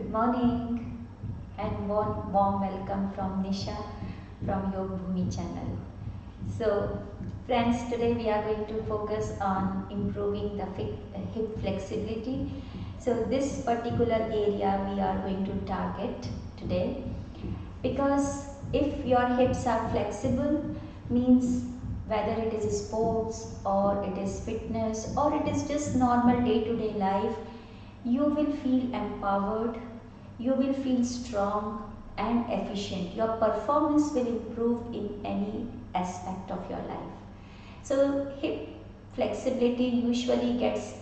Good morning and warm welcome from Nisha from Yog Bhumi channel. So friends, today we are going to focus on improving the hip flexibility. So this particular area we are going to target today, because if your hips are flexible, means whether it is sports or it is fitness or it is just normal day-to-day life, you will feel empowered, you will feel strong and efficient. Your performance will improve in any aspect of your life. So hip flexibility usually gets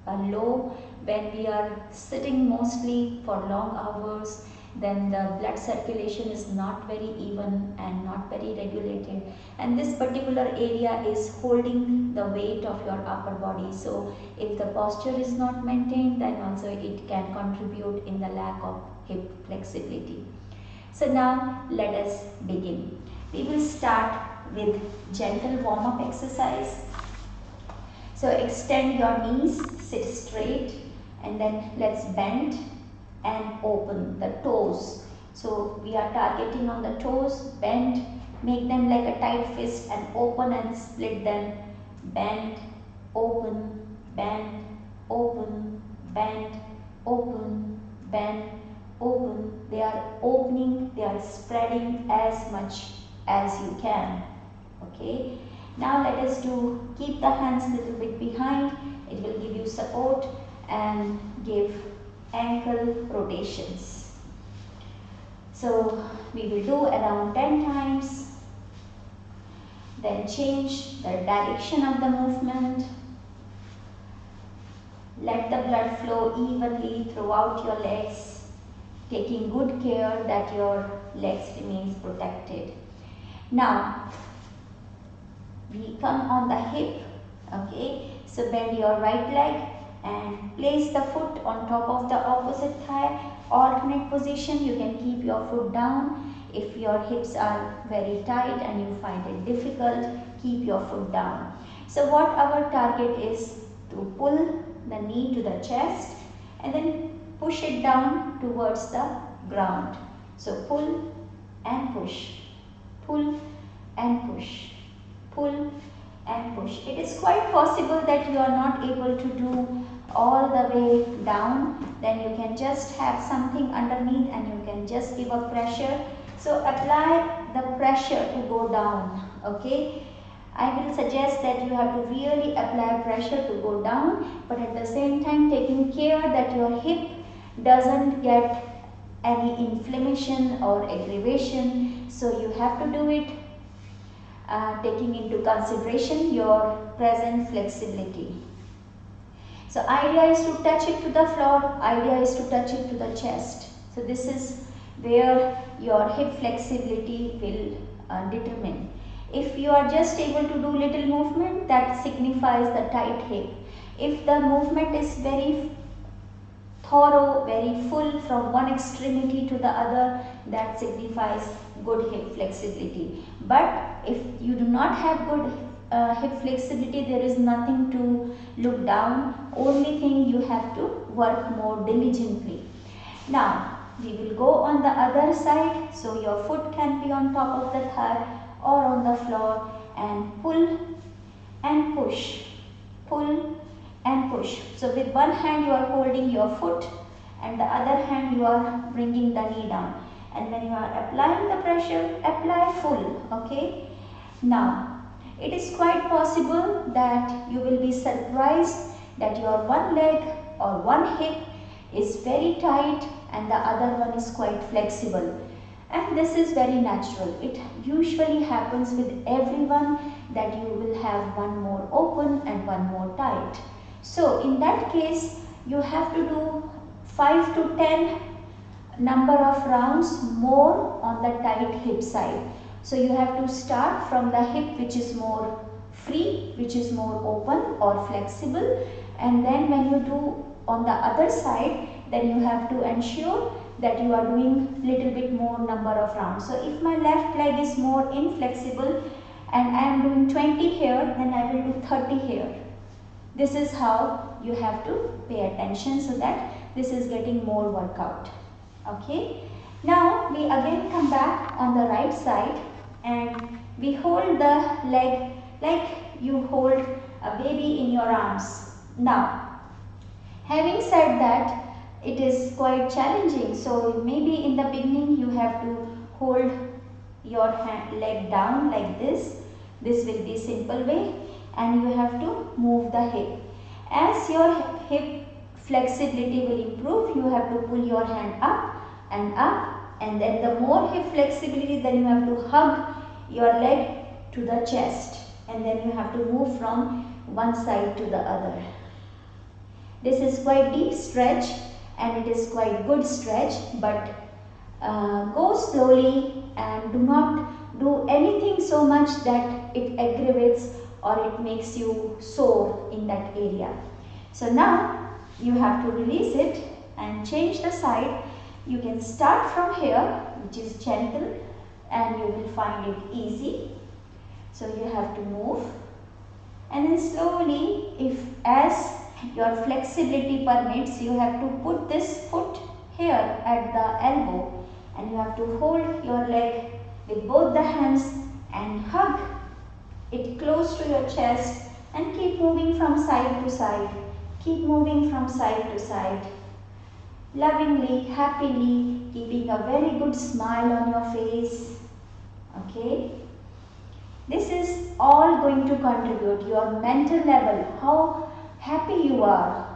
low when we are sitting mostly for long hours. Then the blood circulation is not very even and not very regulated, and this particular area is holding the weight of your upper body. So if the posture is not maintained, then also it can contribute in the lack of hip flexibility. So now let us begin. We will start with gentle warm-up exercise. So extend your knees, sit straight, and then let's bend and open the toes. So we are targeting on the toes, bend, make them like a tight fist and open and split them. Bend, open, bend, open, bend, open, bend, open. They are opening, they are spreading as much as you can. Okay. Now let us keep the hands a little bit behind. It will give you support and give ankle rotations. So we will do around 10 times. Then change the direction of the movement. Let the blood flow evenly throughout your legs, taking good care that your legs remains protected. Now we come on the hip. Okay, so bend your right leg and place the foot on top of the opposite thigh. Alternate position, you can keep your foot down. If your hips are very tight and you find it difficult, keep your foot down. So what our target is to pull the knee to the chest and then push it down towards the ground. So pull and push, pull and push, pull and push. It is quite possible that you are not able to do all the way down. Then you can just have something underneath and you can just give a pressure. So apply the pressure to go down. Okay, I will suggest that you have to really apply pressure to go down, but at the same time taking care that your hip doesn't get any inflammation or aggravation. So you have to do it taking into consideration your present flexibility. So idea is to touch it to the floor, idea is to touch it to the chest. So this is where your hip flexibility will determine. If you are just able to do little movement, that signifies the tight hip. If the movement is very thorough, very full from one extremity to the other, that signifies good hip flexibility. But if you do not have good hip flexibility, there is nothing to look down. Only thing, you have to work more diligently. Now we will go on the other side. So your foot can be on top of the thigh or on the floor, and pull and push, pull and push. So with one hand you are holding your foot and the other hand you are bringing the knee down, and when you are applying the pressure, apply full. Okay. Now it is quite possible that you will be surprised that your one leg or one hip is very tight and the other one is quite flexible, and this is very natural. It usually happens with everyone that you will have one more open and one more tight. So in that case you have to do 5 to 10 number of rounds more on the tight hip side. So you have to start from the hip which is more free, which is more open or flexible, and then when you do on the other side, then you have to ensure that you are doing little bit more number of rounds. So if my left leg is more inflexible and I am doing 20 here, then I will do 30 here. This is how you have to pay attention, so that this is getting more workout. Okay. Now we again come back on the right side and we hold the leg like you hold a baby in your arms. Now, having said that, it is quite challenging. So maybe in the beginning you have to hold your leg down like this. This will be simple way, and you have to move the hip. As your hip flexibility will improve, you have to pull your hand up, and then the more hip flexibility, then you have to hug your leg to the chest, and then you have to move from one side to the other. This is quite deep stretch and it is quite good stretch, but go slowly and do not do anything so much that it aggravates or it makes you sore in that area. So now you have to release it and change the side. You can start from here, which is gentle, and you will find it easy. So you have to move, and then slowly, if as your flexibility permits, you have to put this foot here at the elbow, and you have to hold your leg with both the hands and hug it close to your chest and keep moving from side to side. Keep moving from side to side. Lovingly, happily, keeping a very good smile on your face. Okay. This is all going to contribute your mental level, how happy you are.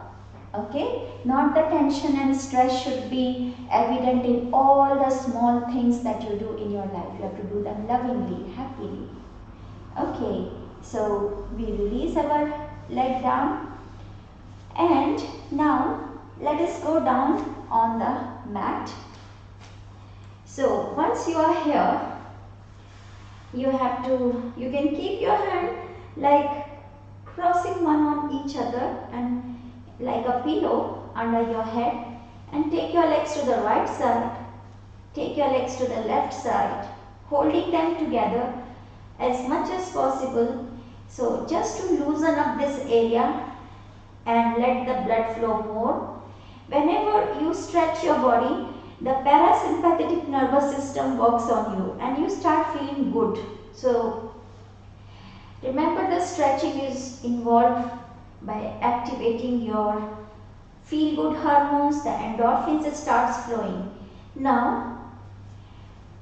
Okay, not the tension and stress should be evident in all the small things that you do in your life. You have to do them lovingly, happily. Okay, so we release our leg down, and now let us go down on the mat. So once you are here, you can keep your hand like crossing one on each other and like a pillow under your head, and take your legs to the right side, take your legs to the left side, holding them together as much as possible. So just to loosen up this area and let the blood flow more. Whenever you stretch your body, the parasympathetic nervous system works on you and you start feeling good. So remember, the stretching is involved by activating your feel good hormones, the endorphins starts flowing. Now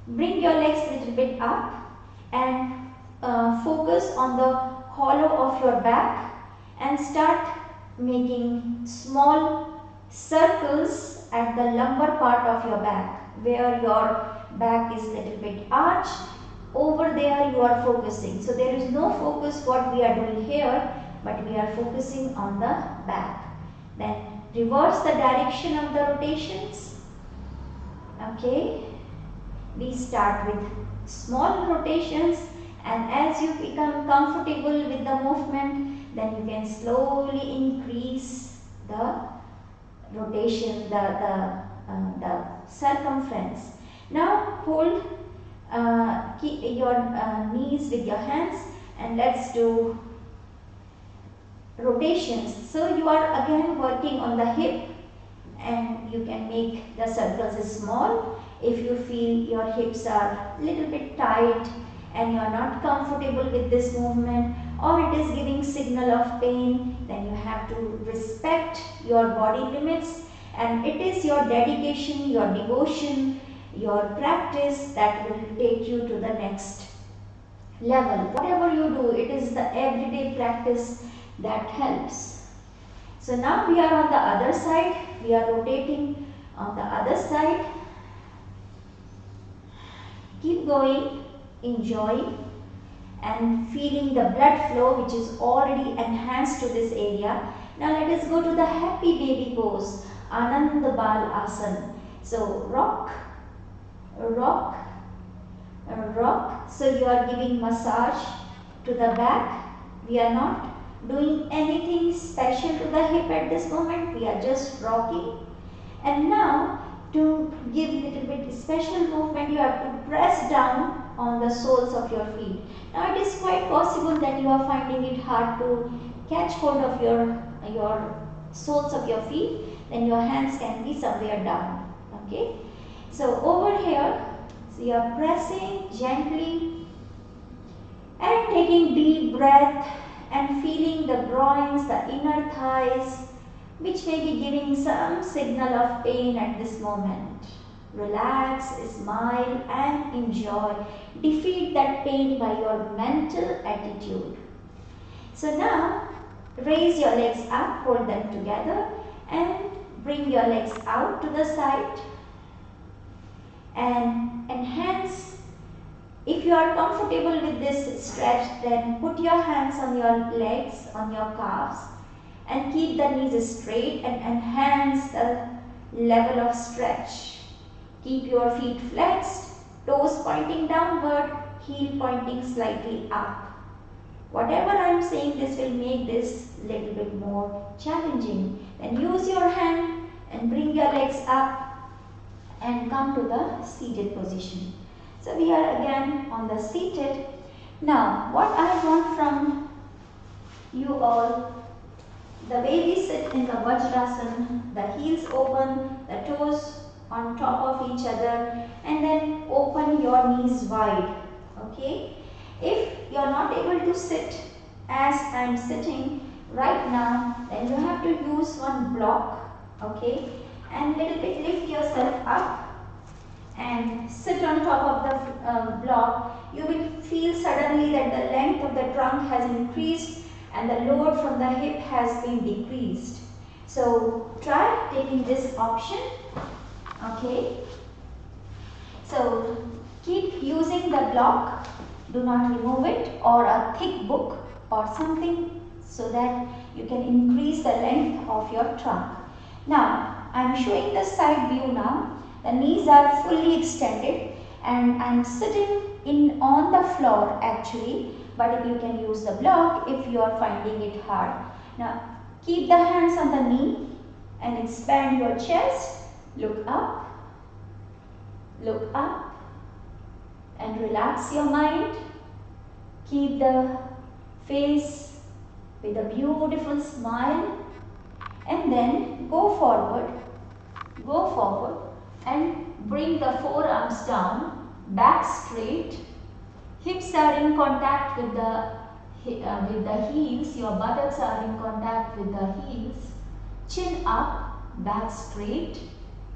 bring your legs a little bit up and focus on the hollow of your back and start making small circles at the lumbar part of your back, where your back is a little bit arched. Over there you are focusing. So there is no focus what we are doing here, but we are focusing on the back. Then reverse the direction of the rotations. Okay. We start with small rotations, and as you become comfortable with the movement, then you can slowly increase the rotation, the circumference. Now hold keep your knees with your hands, and let's do rotations. So you are again working on the hip, and you can make the circles small. If you feel your hips are a little bit tight and you are not comfortable with this movement, or it is giving signal of pain, then you have to respect your body limits, and it is your dedication, your devotion, your practice that will take you to the next level. Whatever you do, it is the everyday practice that helps. So now we are on the other side. We are rotating on the other side. Keep going, enjoy, and feeling the blood flow, which is already enhanced to this area. Now let us go to the happy baby pose, Anand Bal Asana. So rock, rock, rock. So you are giving massage to the back. We are not doing anything special to the hip at this moment. We are just rocking. And now to give little bit special movement, you have to press down on the soles of your feet. Now it is quite possible that you are finding it hard to catch hold of your soles of your feet. Then your hands can be somewhere down. Okay. So over here, so you are pressing gently and taking deep breath and feeling the groins, the inner thighs, which may be giving some signal of pain at this moment. Relax, smile and enjoy. Defeat that pain by your mental attitude. So now, raise your legs up, hold them together and bring your legs out to the side and enhance. If you are comfortable with this stretch, then put your hands on your legs, on your calves and keep the knees straight and enhance the level of stretch. Keep your feet flexed, toes pointing downward, heel pointing slightly up. Whatever I am saying, this will make this little bit more challenging. Then use your hand and bring your legs up and come to the seated position. So we are again on the seated. Now what I want from you all, the way we sit in the Vajrasana, the heels open, the toes on top of each other and then open your knees wide. Okay. If you are not able to sit as I am sitting right now, then you have to use one block, okay, and little bit lift yourself up and sit on top of the block. You will feel suddenly that the length of the trunk has increased and the load from the hip has been decreased. So try taking this option, okay. So keep using the block. Do not remove it, or a thick book or something, so that you can increase the length of your trunk. Now I am showing the side view now. The knees are fully extended and I am sitting on the floor actually, but you can use the block if you are finding it hard. Now keep the hands on the knee and expand your chest. Look up and relax your mind. Keep the face with a beautiful smile and then go forward and bring the forearms down, back straight, hips are in contact with the heels, your buttocks are in contact with the heels, chin up, back straight,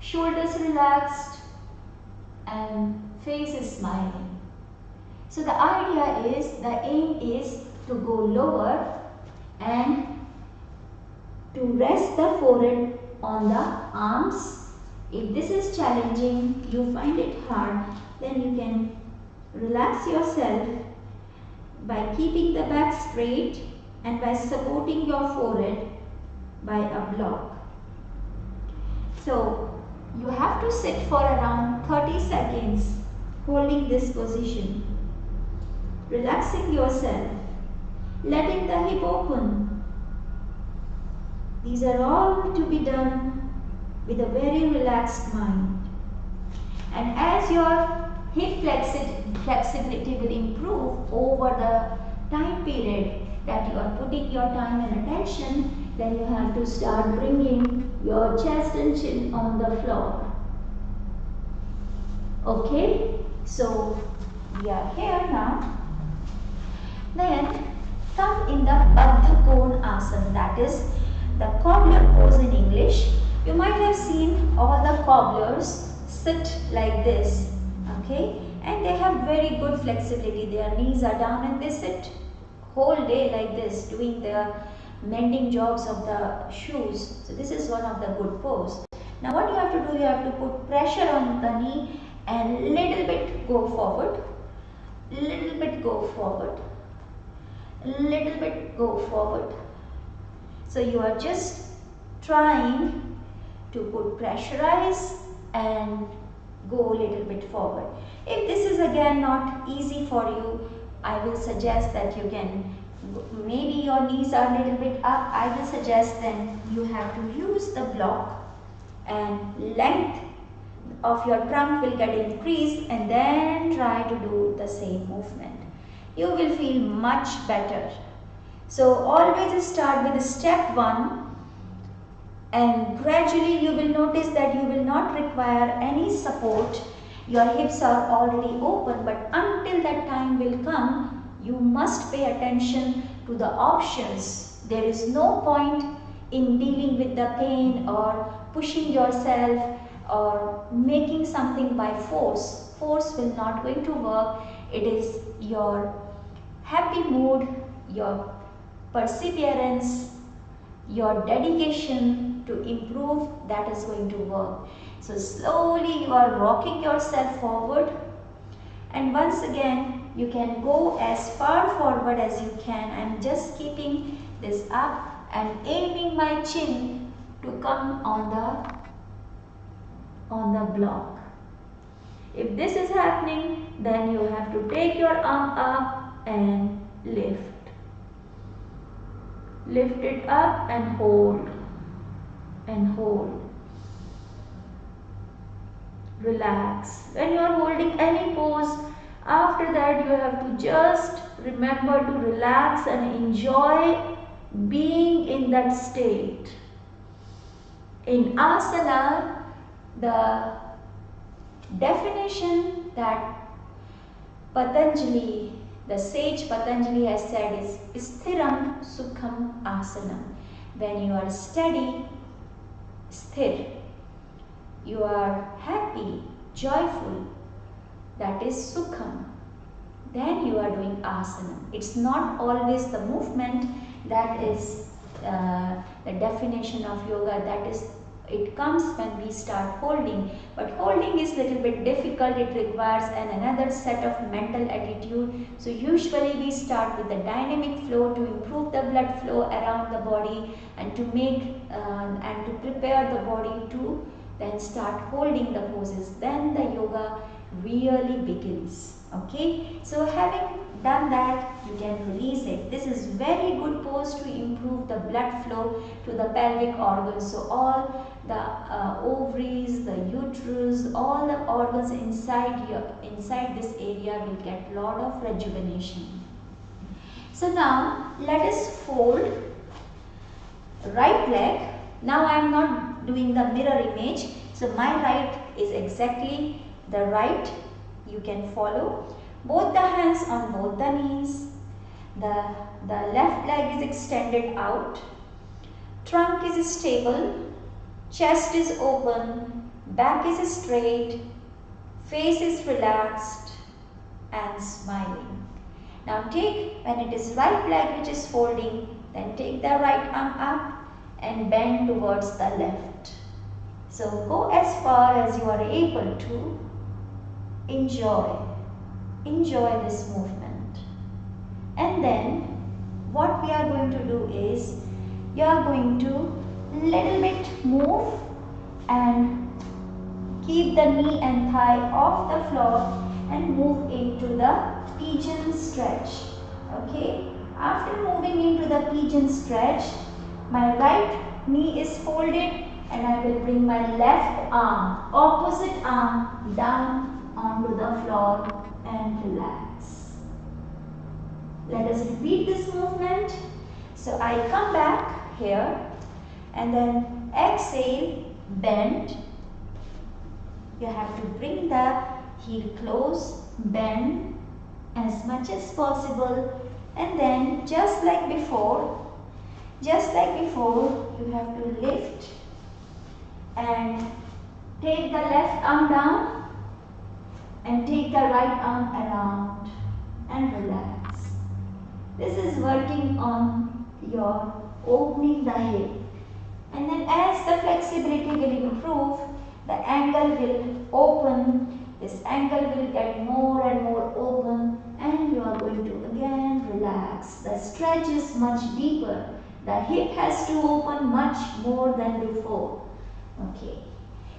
shoulders relaxed and face is smiling. So the aim is to go lower and to rest the forehead on the arms. If this is challenging, you find it hard, then you can relax yourself by keeping the back straight and by supporting your forehead by a block. So you have to sit for around 30 seconds holding this position, relaxing yourself, letting the hip open. These are all to be done with a very relaxed mind. And as your hip flexibility will improve over the time period that you are putting your time and attention, then you have to start bringing your chest and chin on the floor. Okay, so we are here now. Then come in the Baddha Kon Asana, that is the cobbler pose in English. You might have seen all the cobblers sit like this, okay, and they have very good flexibility. Their knees are down and they sit whole day like this, doing their mending jobs of the shoes. So this is one of the good pose. Now what you have to do, you have to put pressure on the knee and little bit go forward, little bit go forward, little bit go forward. So you are just trying to put pressurize and go a little bit forward. If this is again not easy for you, I will suggest that you can, maybe your knees are a little bit up, I will suggest then you have to use the block and length of your trunk will get increased and then try to do the same movement. You will feel much better. So always start with step 1 and gradually you will notice that you will not require any support. Your hips are already open, but until that time will come, you must pay attention to the options. There is no point in dealing with the pain or pushing yourself or making something by force. Force will not going to work. It is your happy mood, your perseverance, your dedication to improve that is going to work. So slowly you are rocking yourself forward, and once again you can go as far forward as you can. I am just keeping this up and aiming my chin to come on the block. If this is happening, then you have to take your arm up and lift. Lift it up and hold. And hold. Relax. When you are holding any pose, after that you have to just remember to relax and enjoy being in that state. In asana, the definition that Patanjali, the sage Patanjali has said is sthiram sukham asana. When you are steady, sthir, you are happy, joyful, that is sukham. Then you are doing asana. It's not always the movement that is the definition of yoga. That is, it comes when we start holding. But holding is little bit difficult. It requires another set of mental attitude. So usually we start with the dynamic flow to improve the blood flow around the body and to make and to prepare the body to then start holding the poses. Then the yoga really begins. Okay, so having done that, you can release it. This is very good pose to improve the blood flow to the pelvic organs. So all the ovaries, the uterus, all the organs inside this area will get lot of rejuvenation. So now let us fold right leg. Now I am not doing the mirror image. So my right is exactly the right. You can follow. Both the hands on both the knees. The left leg is extended out. Trunk is stable. Chest is open. Back is straight. Face is relaxed and smiling. Now take, when it is right leg which is folding, then take the right arm up and bend towards the left. So go as far as you are able to. Enjoy this movement. And then what we are going to do is, you are going to little bit move and keep the knee and thigh off the floor and move into the pigeon stretch. Okay, after moving into the pigeon stretch, my right knee is folded and I will bring my left arm, opposite arm, down onto the floor and relax. Let us repeat this movement. So I come back here and then exhale, bend. You have to bring the heel close, bend as much as possible, and then just like before, you have to lift and take the left arm down and take the right arm around and relax. This is working on your opening the hip. And then as the flexibility will improve, the angle will open. This angle will get more and more open and you are going to again relax. The stretch is much deeper. The hip has to open much more than before. Okay.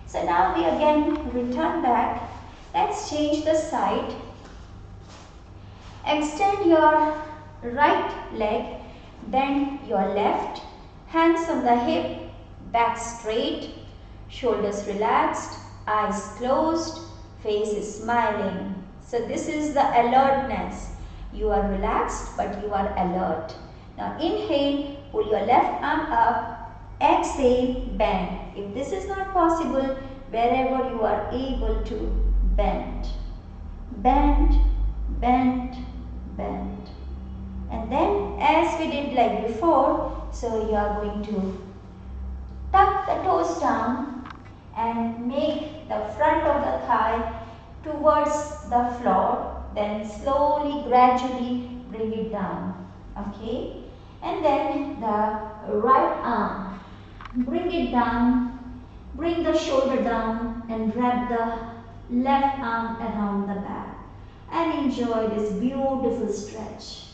So now we again return back. Let's change the side. Extend your right leg, bend your left, hands on the hip, back straight, shoulders relaxed, eyes closed, face is smiling. So this is the alertness. You are relaxed but you are alert. Now inhale, pull your left arm up exhale, bend. If this is not possible, wherever you are able to, bend. Bend, bend, bend. And then as we did like before, so you are going to tuck the toes down and make the front of the thigh towards the floor. Then slowly, gradually bring it down. Okay? And then the right arm, bring it down, bring the shoulder down and wrap the left arm around the back. And enjoy this beautiful stretch.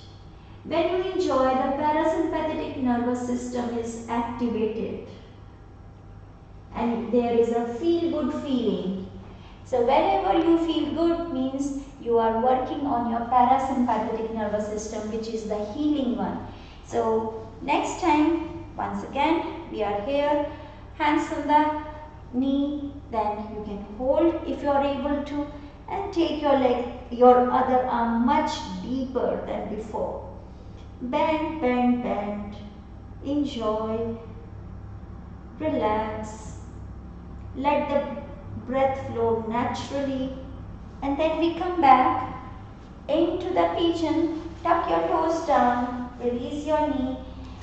When you enjoy, the parasympathetic nervous system is activated and there is a feel-good feeling. So whenever you feel good means you are working on your parasympathetic nervous system, which is the healing one. So next time, once again, we are here, hands on the knee, then you can hold if you are able to, and take your leg, your other arm much deeper than before. Bend, bend, bend. Enjoy. Relax. Let the breath flow naturally. And then we come back into the pigeon. Tuck your toes down. Release your knee.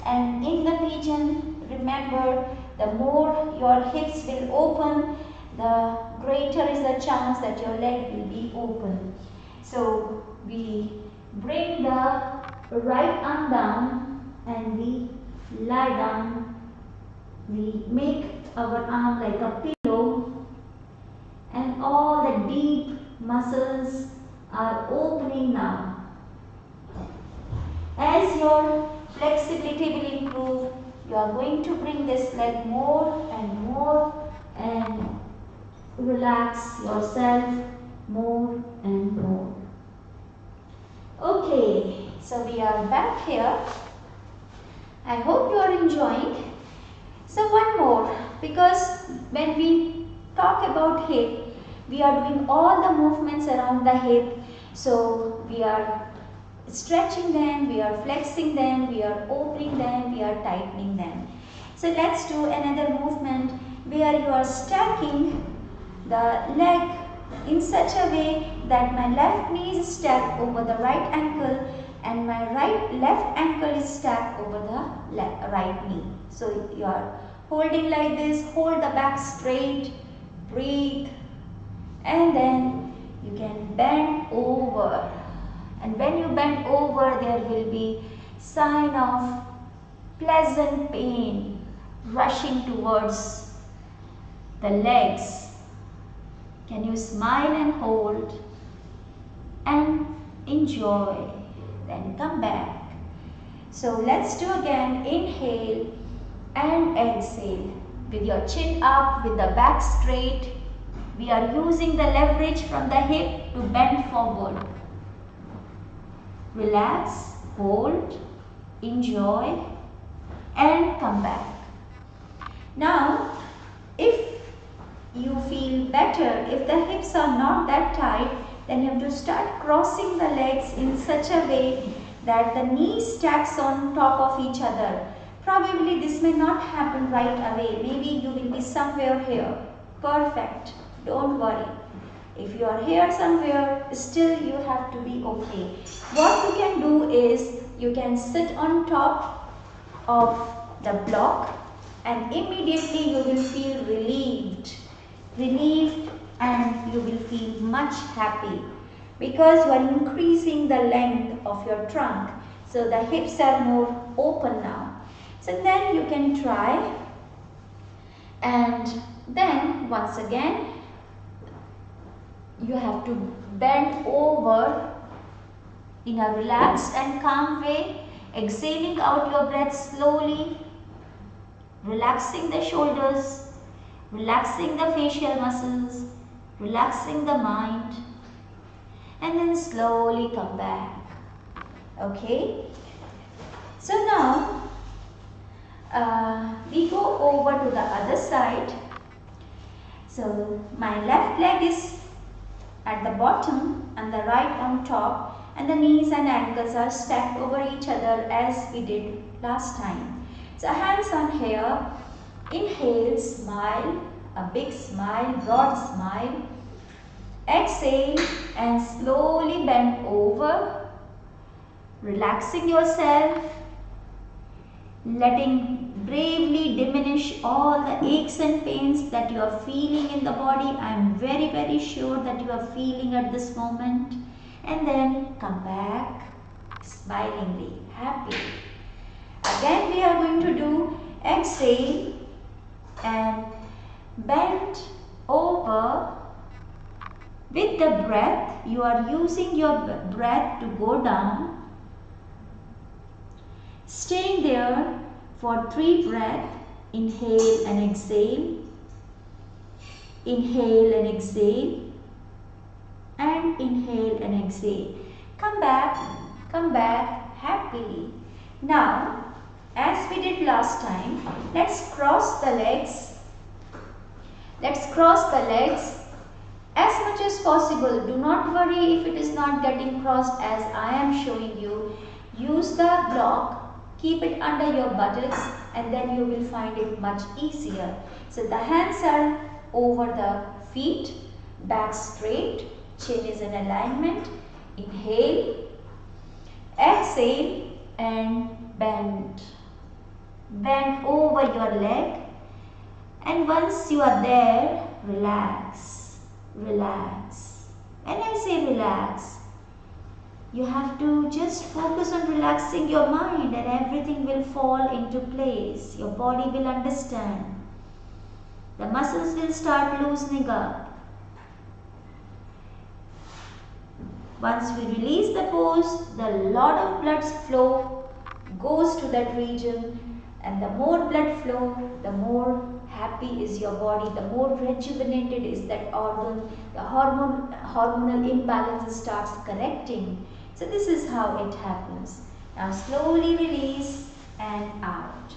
And in the pigeon, remember, the more your hips will open, the greater is the chance that your leg will be open. So we bring the right arm down and we lie down. We make our arm like a pillow and all the deep muscles are opening now. As your flexibility will improve, you are going to bring this leg more and relax yourself more and more. Okay, so we are back here. I hope you are enjoying. So one more, because when we talk about hip, we are doing all the movements around the hip. So we are stretching them, we are flexing them, we are opening them, we are tightening them. So let's do another movement where you are stacking the leg in such a way that my left knee is stacked over the right ankle and my left ankle is stacked over the right knee. So you are holding like this, hold the back straight, breathe, and then you can bend over. And when you bend over, there will be sign of pleasant pain rushing towards the legs. Can you smile and hold and enjoy? Then come back. So let's do again. Inhale and exhale. With your chin up, with the back straight. We are using the leverage from the hip to bend forward. Relax, hold, enjoy, and come back. Now, if you feel better, if the hips are not that tight, then you have to start crossing the legs in such a way that the knee stacks on top of each other. Probably this may not happen right away. Maybe you will be somewhere here. Perfect. Don't worry. If you are here somewhere, still you have to be okay. What you can do is, you can sit on top of the block and immediately you will feel relieved. And you will feel much happy because you are increasing the length of your trunk. So the hips are more open now. So then you can try, and then once again you have to bend over in a relaxed and calm way, exhaling out your breath slowly, relaxing the shoulders, relaxing the facial muscles, relaxing the mind, and then slowly come back. Okay? So now we go over to the other side. So my left leg is at the bottom and the right on top, and the knees and ankles are stacked over each other as we did last time. So hands on here, Inhale, smile, a big smile, broad smile. Exhale and slowly bend over, relaxing yourself, letting bravely diminish all the aches and pains that you are feeling in the body. I am very sure that you are feeling at this moment. And then come back smilingly, happy. Again we are going to do exhale and bend over. With the breath, you are using your breath to go down, staying there for 3 breaths. Inhale and exhale, inhale and exhale, and inhale and exhale. Come back happily. Now, as we did last time, let's cross the legs. Let's cross the legs as much as possible. Do not worry if it is not getting crossed as I am showing you. Use the block, keep it under your buttocks, and then you will find it much easier. So the hands are over the feet, back straight, chin is in alignment. Inhale, exhale and bend. Bend over your leg, and once you are there, relax. Relax. When I say relax, you have to just focus on relaxing your mind and everything will fall into place. Your body will understand. The muscles will start loosening up. Once we release the pose, the lot of blood flow goes to that region, and the more blood flow, the more happy is your body, the more rejuvenated is that organ, the hormonal imbalance starts correcting. So this is how it happens. Now slowly release and out.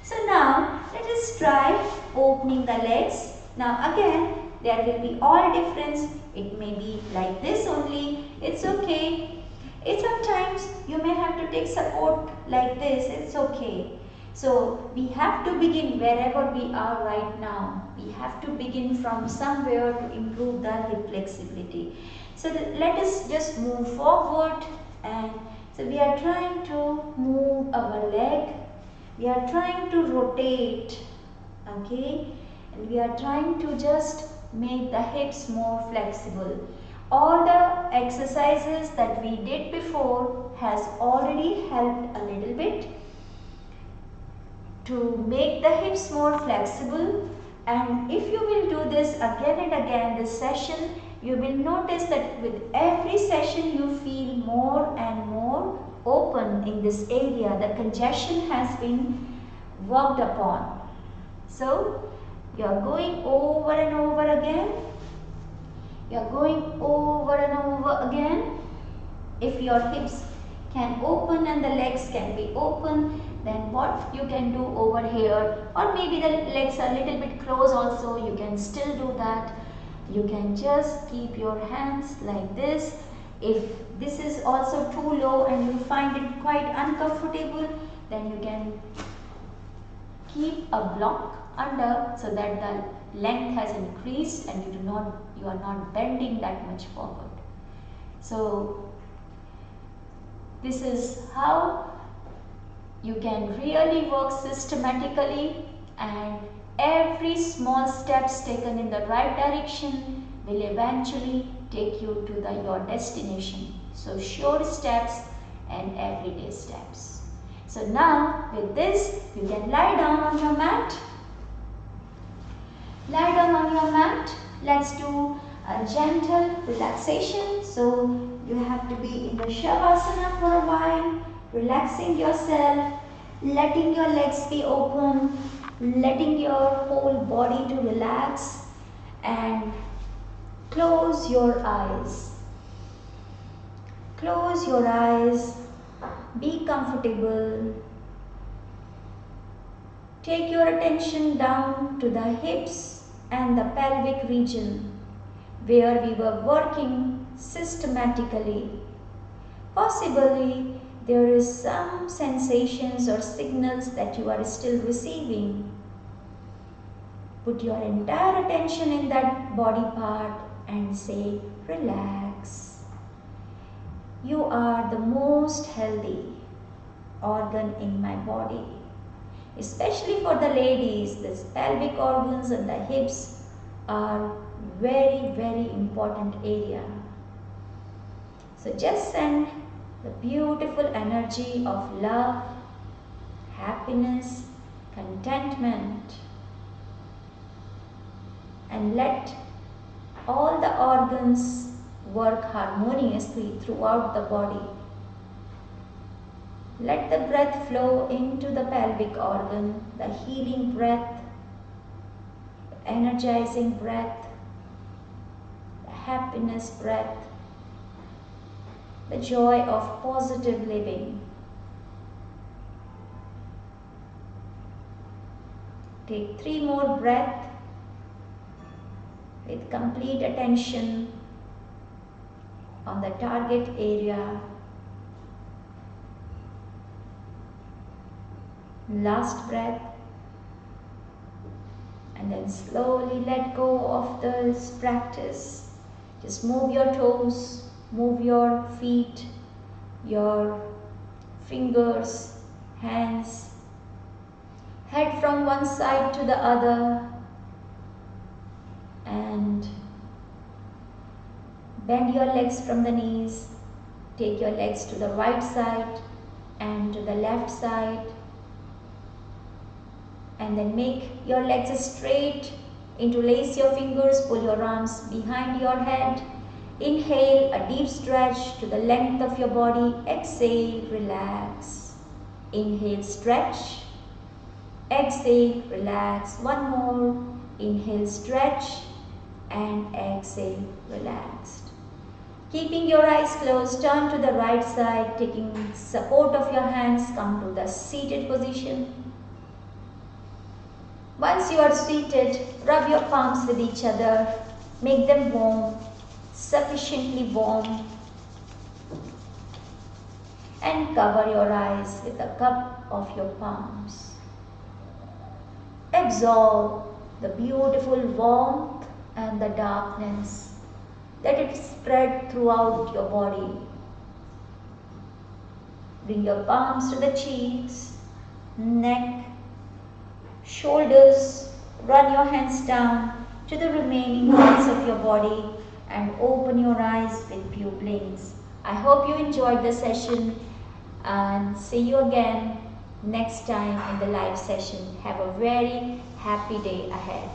So now let us try opening the legs. Now again, there will be all difference. It may be like this only, it's okay. Sometimes you may have to take support like this, it's okay. So we have to begin wherever we are right now. We have to begin from somewhere to improve the hip flexibility. So let us just move forward, and so we are trying to move our leg. We are trying to rotate, okay, and we are trying to just make the hips more flexible. All the exercises that we did before has already helped a little bit to make the hips more flexible, and if you will do this again and again this session, you will notice that with every session you feel more and more open in this area. The congestion has been worked upon. So you are going over and over again. You are going over and over again. If your hips can open and the legs can be open, then what you can do over here, or maybe the legs are a little bit closed also, you can still do that. You can just keep your hands like this. If this is also too low and you find it quite uncomfortable, then you can keep a block under so that the length has increased and you are not bending that much forward. So this is how you can really work systematically, and every small steps taken in the right direction will eventually take you to your destination. So sure steps and everyday steps. So now with this, you can lie down on your mat. Lie down on your mat. Let's do a gentle relaxation. So you have to be in the Shavasana for a while, relaxing yourself, letting your legs be open, letting your whole body to relax, and close your eyes. Close your eyes, be comfortable. Take your attention down to the hips and the pelvic region where we were working systematically. Possibly there is some sensations or signals that you are still receiving. Put your entire attention in that body part and say, relax. You are the most healthy organ in my body. Especially for the ladies, the pelvic organs and the hips are very, very important area. So just send the beautiful energy of love, happiness, contentment, and let all the organs work harmoniously throughout the body. Let the breath flow into the pelvic organ, the healing breath, the energizing breath, the happiness breath, the joy of positive living. Take 3 more breaths with complete attention on the target area. Last breath, and then slowly let go of this practice. Just move your toes, move your feet, your fingers, hands, head from one side to the other, and bend your legs from the knees. Take your legs to the right side and to the left side, and then make your legs straight. Interlace your fingers, pull your arms behind your head. Inhale, a deep stretch to the length of your body. Exhale, relax. Inhale, stretch. Exhale, relax. One more. Inhale, stretch, and exhale, relaxed. Keeping your eyes closed, turn to the right side, taking support of your hands, come to the seated position. Once you are seated, rub your palms with each other, make them warm, sufficiently warm, and cover your eyes with the cup of your palms. Absorb the beautiful warmth and the darkness. Let it spread throughout your body. Bring your palms to the cheeks, neck, shoulders. Run your hands down to the remaining parts of your body and open your eyes with pupils. I hope you enjoyed the session, and see you again next time in the live session. Have a very happy day ahead.